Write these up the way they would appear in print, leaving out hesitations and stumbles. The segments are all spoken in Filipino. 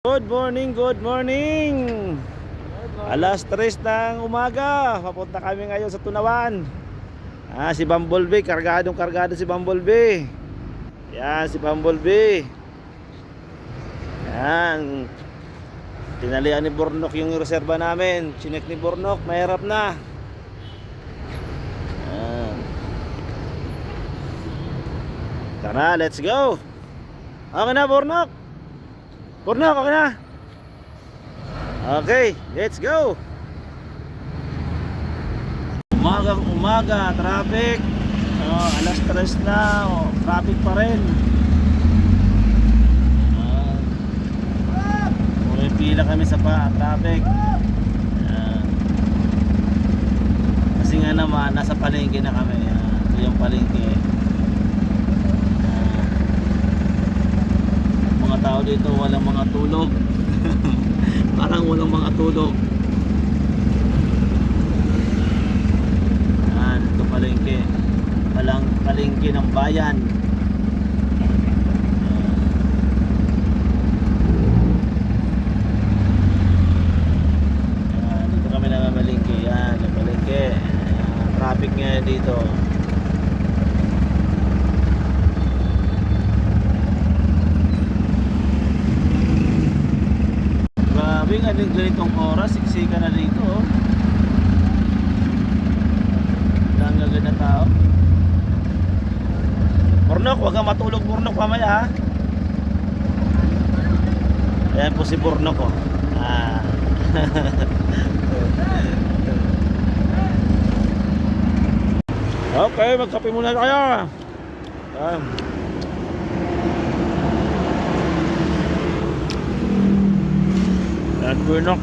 Good morning, good morning. Alas 3 ng umaga. Papunta kami ngayon sa Tunawan. Si Bumblebee, kargadong kargado si Bumblebee. Yan si Bumblebee. Yan. Tinalian ni Bornok yung reserba namin. Chinek ni Bornok, mahirap na. Yan. Tara, let's go. Okay na Bornok. Bornok, okay na. Okay, let's go. Umaga, traffic. Alas 3 na, traffic pa rin. Pila kami sa traffic. Kasi nga naman, nasa palengke na kami. Ito yung palengke. Mga tao dito, walang mga tulog. Parang walang mga tulog. Ito palengke. Palengke ng bayan. Dito kami namamalengke. Yan, yung palengke. Traffic nga dito. Grabe nga din ganitong oras, siksika na dito. Ang gaganda tao. Bornok, huwag kang matulog Bornok mamaya ha. Ayan po si Bornok oh. Okay, magkape muna tayo. Ayan Bornok,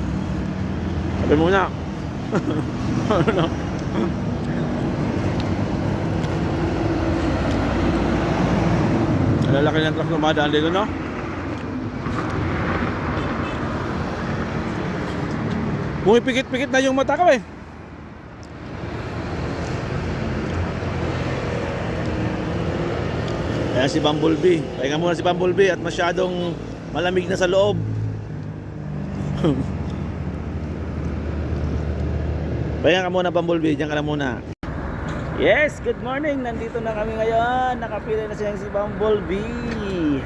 kape muna. Lalaki ng truck dumadaan dito, no? Pumipikit-pikit na yung mata ko eh. Ayan si Bumblebee. Pahinga muna si Bumblebee at masyadong malamig na sa loob. Pahinga ka muna Bumblebee, diyan ka na muna. Yes, good morning. Nandito na kami ngayon. Nakapila na siya si Bumblebee.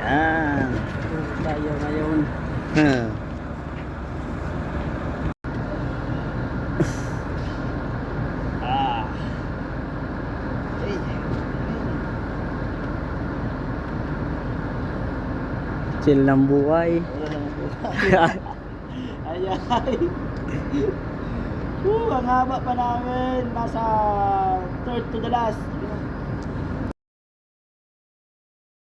Yan. Tayo ngayon. Chill ng buhay. Ay. Ang haba pa namin. Nasa third to the last.